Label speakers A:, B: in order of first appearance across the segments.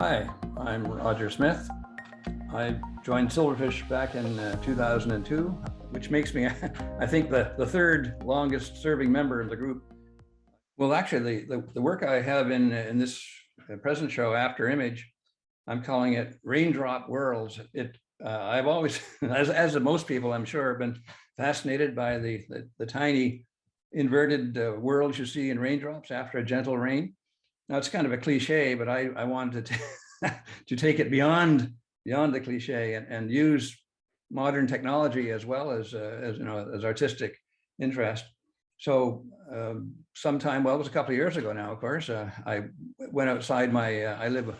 A: Hi, I'm Roger Smith. I joined Silverfish back in 2002, which makes me, I think, the third longest serving member of the group. Well, actually, the work I have in this present show, After Image, I'm calling it Raindrop Worlds. I've always, as most people, I'm sure, have been fascinated by the tiny inverted worlds you see in raindrops after a gentle rain. Now it's kind of a cliche, but I wanted to take it beyond the cliche and use modern technology as well as as artistic interest. So sometime, well, it was a couple of years ago now, of course, I went outside I live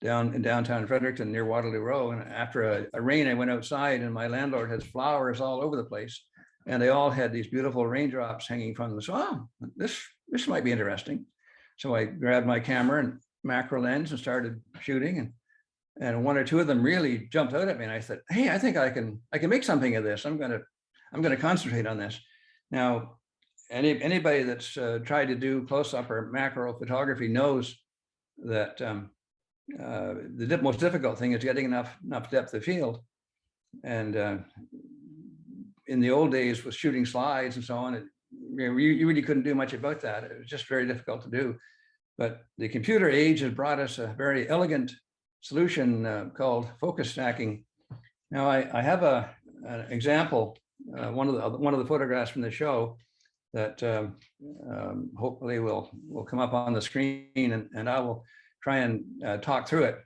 A: down in downtown Fredericton near Waterloo Row. And after a rain, I went outside and my landlord has flowers all over the place. And they all had these beautiful raindrops hanging from them. So, oh, this might be interesting. So I grabbed my camera and macro lens and started shooting, and one or two of them really jumped out at me. And I said, "Hey, I think I can make something of this. I'm gonna concentrate on this." Now, anybody that's tried to do close up or macro photography knows that the most difficult thing is getting enough depth of field. And in the old days with shooting slides and so on, you really couldn't do much about that. It was just very difficult to do. But the computer age has brought us a very elegant solution called focus stacking. Now I have an example, one of the photographs from the show that hopefully will come up on the screen, and I will try and talk through it.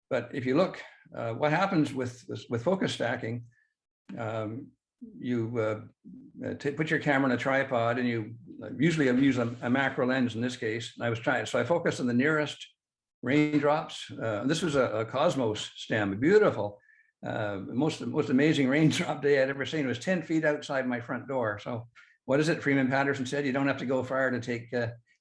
A: But if you look, what happens with focus stacking, you put your camera on a tripod, and you usually use a macro lens in this case. And I was trying, so I focused on the nearest raindrops. This was a Cosmos stem, beautiful. Most amazing raindrop day I'd ever seen. It was 10 feet outside my front door. So what is it? Freeman Patterson said, you don't have to go far to take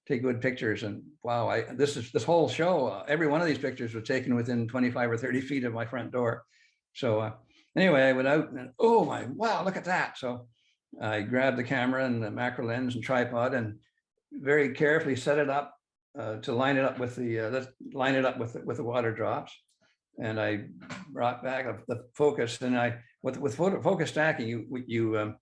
A: good pictures. And wow, this whole show, every one of these pictures was taken within 25 or 30 feet of my front door. So anyway, I went out and oh my, wow, look at that. So I grabbed the camera and the macro lens and tripod and very carefully set it up to line it up with the water drops. And I brought back the focus. And with focus stacking, you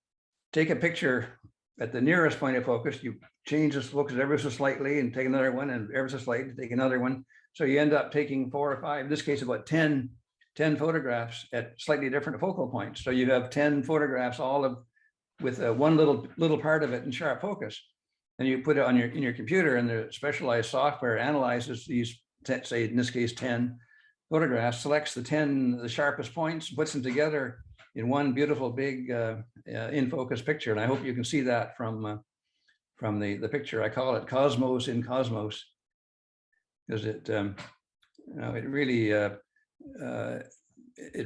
A: take a picture at the nearest point of focus, you change the focus ever so slightly and take another one, and ever so slightly take another one. So you end up taking 4 or 5, in this case, about 10 photographs at slightly different focal points. So you have 10 photographs, with one little part of it in sharp focus. And you put it on in your computer, and the specialized software analyzes these, say in this case, 10 photographs, selects the sharpest points, puts them together in one beautiful big in focus picture. And I hope you can see that from the picture. I call it Cosmos in Cosmos, because it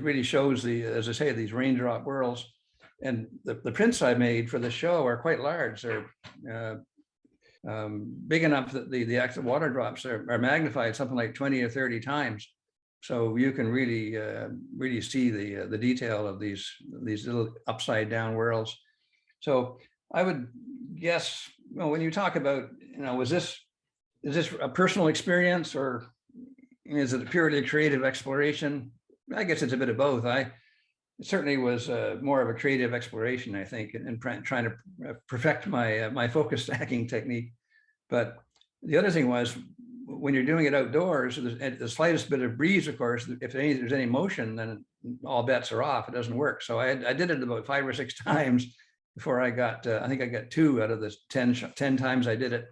A: really shows as I say, these raindrop worlds. And the prints I made for the show are quite large. They're big enough that the actual water drops are magnified something like 20 or 30 times. So you can really see the detail of these little upside down worlds. So I would guess, when you talk about, is this a personal experience, or is it a purely creative exploration? I guess it's a bit of both. It certainly was more of a creative exploration, I think, and trying to perfect my focus stacking technique. But the other thing was, when you're doing it outdoors, the slightest bit of breeze, of course, if there's any motion, then all bets are off. It doesn't work. So I did it about 5 or 6 times before I got, I think I got 2 out of the 10 times I did it,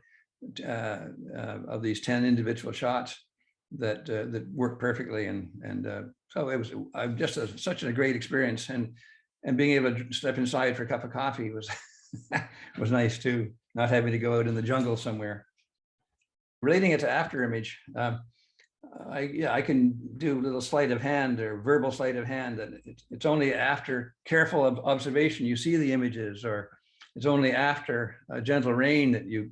A: of these 10 individual shots that worked perfectly. And so it was just such a great experience. And being able to step inside for a cup of coffee was was nice too, not having to go out in the jungle somewhere. Relating it to after image, I can do a little sleight of hand or verbal sleight of hand, that it's only after careful observation you see the images, or it's only after a gentle rain that you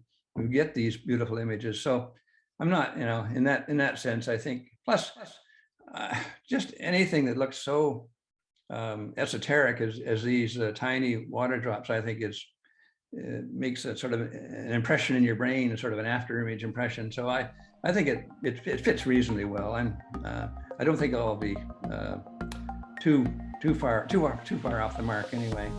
A: get these beautiful images. So I'm not, in that sense, I think, plus just anything that looks so esoteric as these tiny water drops, I think it makes a sort of an impression in your brain, sort of an after image impression. So I think it fits reasonably well. I don't think I'll be too far off the mark anyway.